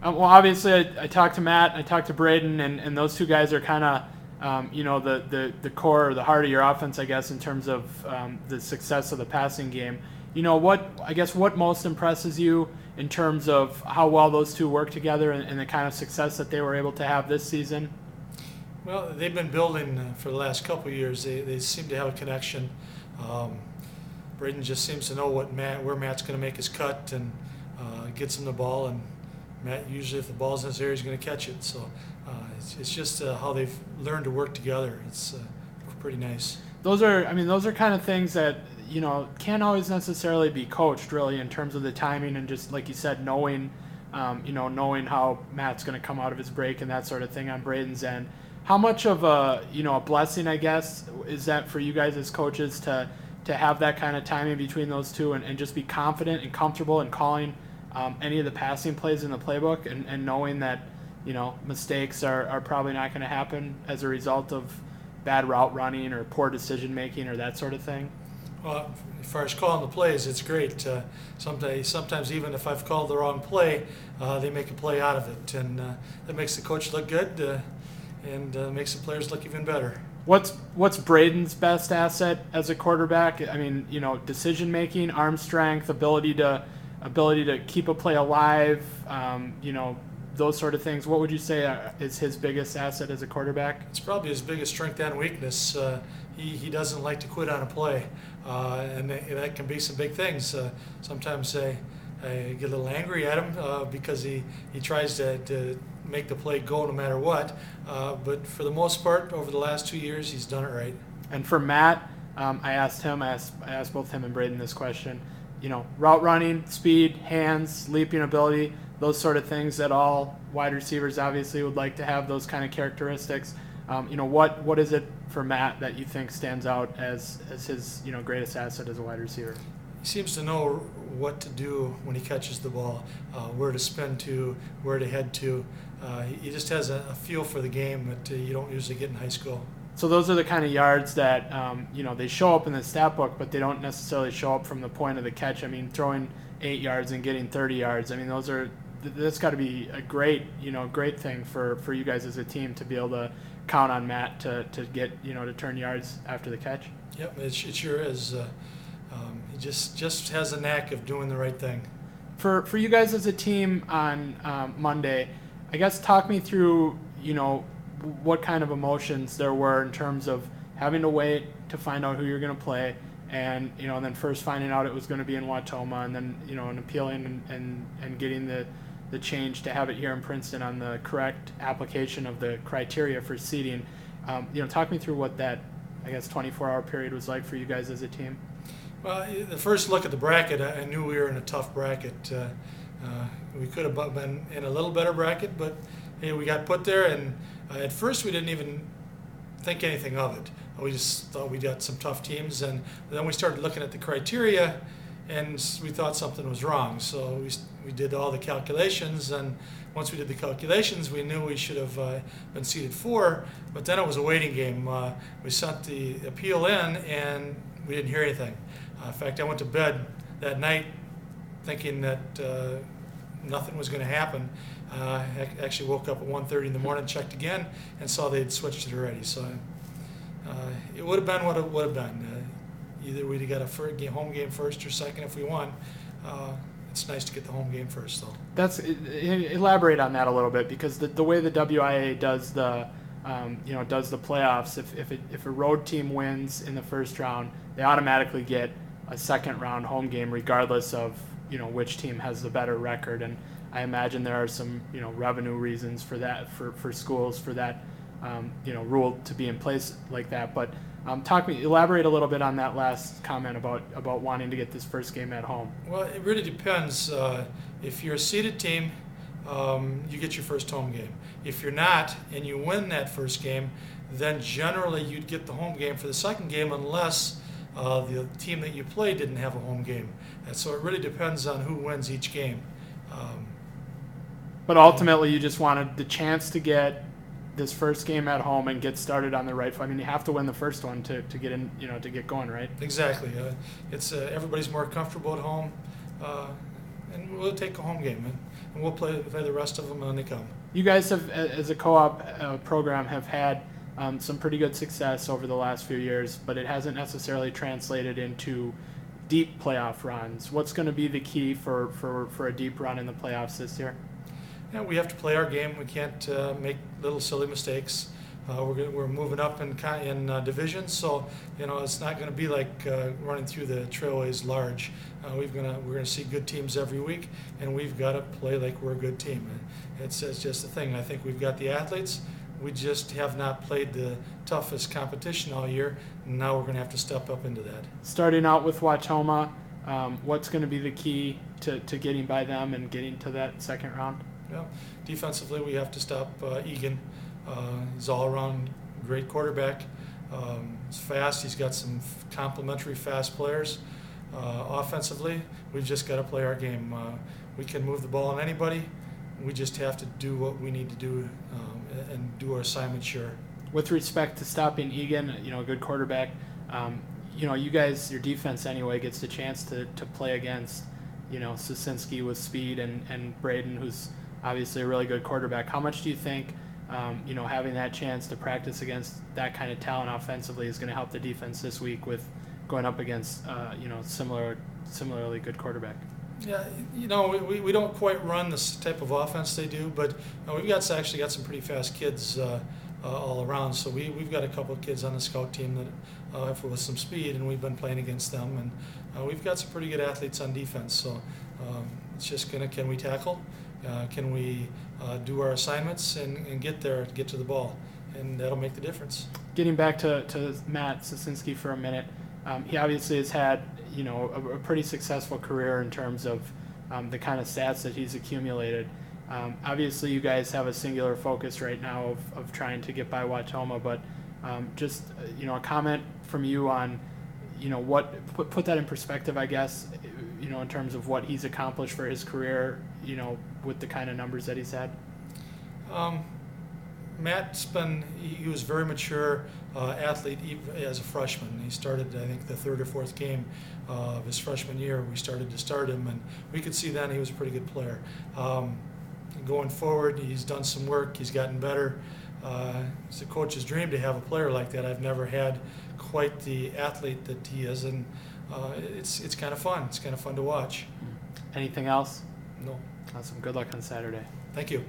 Well, obviously, I talked to Matt, I talked to Braden, and those two guys are kind of, the core or the heart of your offense, I guess, in terms of the success of the passing game. What most impresses you in terms of how well those two work together and the kind of success that they were able to have this season? Well, they've been building for the last couple of years. They seem to have a connection. Braden just seems to know where Matt's going to make his cut and gets him the ball, and Matt usually, if the ball's in his area, he's going to catch it. So it's just how they've learned to work together. It's pretty nice. Those are kind of things that can't always necessarily be coached, really, in terms of the timing and just like you said, knowing how Matt's going to come out of his break and that sort of thing on Braden's end. How much of a blessing, I guess, is that for you guys as coaches to have that kind of timing between those two and just be confident and comfortable in calling any of the passing plays in the playbook and knowing that mistakes are probably not going to happen as a result of bad route running or poor decision making or that sort of thing? Well, as far as calling the plays, it's great. Sometimes even if I've called the wrong play, they make a play out of it, and that makes the coach look good and makes the players look even better. What's Braden's best asset as a quarterback? I mean, decision making, arm strength, ability to keep a play alive, those sort of things. What would you say is his biggest asset as a quarterback? It's probably his biggest strength and weakness. He doesn't like to quit on a play, and that can be some big things. Sometimes I get a little angry at him because he tries to make the play go no matter what. But for the most part, over the last 2 years, he's done it right. And for Matt, I asked both him and Braden this question. Route running, speed, hands, leaping ability, those sort of things that all wide receivers obviously would like to have, those kind of characteristics. What is it for Matt that you think stands out as his greatest asset as a wide receiver? He seems to know what to do when he catches the ball, where to spin to, where to head to. He just has a feel for the game that you don't usually get in high school. So those are the kind of yards that they show up in the stat book, but they don't necessarily show up from the point of the catch. I mean, throwing 8 yards and getting 30 yards. I mean, that's got to be a great thing for you guys as a team to be able to count on Matt to get to turn yards after the catch. Yep, it sure is. He just has a knack of doing the right thing. For you guys as a team on Monday, I guess talk me through what kind of emotions there were in terms of having to wait to find out who you're going to play, and then first finding out it was going to be in Watoma, and then and appealing and getting the change to have it here in Princeton on the correct application of the criteria for seeding. Talk me through what that 24-hour period was like for you guys as a team. Well, the first look at the bracket, I knew we were in a tough bracket. We could have been in a little better bracket, but hey, we got put there, and at first we didn't even think anything of it. We just thought we got some tough teams, and then we started looking at the criteria, and we thought something was wrong. So we did all the calculations, and once we did the calculations, we knew we should have been seeded 4, but then it was a waiting game. We sent the appeal in, and we didn't hear anything. In fact, I went to bed that night thinking that nothing was going to happen. I actually woke up at 1:30 in the morning, checked again, and saw they'd switched it already. So it would have been what it would have been. Either we'd have got a home game first or second if we won. It's nice to get the home game first, though. Elaborate on that a little bit, because the way the WIA does the playoffs, if a road team wins in the first round, they automatically get a second round home game regardless of which team has the better record. And I imagine there are some revenue reasons for that, for schools, for that rule to be in place like that. But elaborate a little bit on that last comment about wanting to get this first game at home. Well, it really depends. If you're a seeded team, you get your first home game. If you're not and you win that first game, then generally you'd get the home game for the second game unless the team that you play didn't have a home game. And so it really depends on who wins each game. But ultimately, you just wanted the chance to get this first game at home and get started on the right foot. I mean, you have to win the first one to get in, to get going, right? Exactly. It's everybody's more comfortable at home, and we'll take a home game. and we'll play the rest of them when they come. You guys have, as a co-op program, have had some pretty good success over the last few years, but it hasn't necessarily translated into deep playoff runs. What's going to be the key for a deep run in the playoffs this year? Yeah, we have to play our game. We can't make little silly mistakes. We're moving up in divisions, so it's not going to be like running through the trailways large. We're going to see good teams every week, and we've got to play like we're a good team. It's just the thing. I think we've got the athletes. We just have not played the toughest competition all year, and now we're going to have to step up into that. Starting out with Watoma, what's going to be the key to getting by them and getting to that second round? Well, defensively, we have to stop Egan. He's all-around great quarterback. He's fast. He's got some complementary fast players. Offensively, we've just got to play our game. We can move the ball on anybody. We just have to do what we need to do and do our assignment sure. With respect to stopping Egan, a good quarterback, you guys, your defense anyway, gets the chance to play against, Sosinski with speed and Braden, who's obviously a really good quarterback. How much do you think, having that chance to practice against that kind of talent offensively is going to help the defense this week with going up against, similarly good quarterback? Yeah, we don't quite run this type of offense they do, but we've actually got some pretty fast kids all around. So we've got a couple of kids on the scout team that with some speed, and we've been playing against them, and we've got some pretty good athletes on defense. So it's just can we tackle? Can we do our assignments and get to the ball, and that'll make the difference. Getting back to Matt Sosinski for a minute, he obviously has had a pretty successful career in terms of the kind of stats that he's accumulated. Obviously, you guys have a singular focus right now of trying to get by Watoma, but just a comment from you on what put that in perspective, I guess, in terms of what he's accomplished for his career, with the kind of numbers that he's had. He was a very mature athlete as a freshman. He started, I think, the third or fourth game of his freshman year. We started to start him, and we could see then he was a pretty good player. Going forward, he's done some work. He's gotten better. It's a coach's dream to have a player like that. I've never had quite the athlete that he is, and it's kind of fun. It's kind of fun to watch. Anything else? No. Awesome. Good luck on Saturday. Thank you.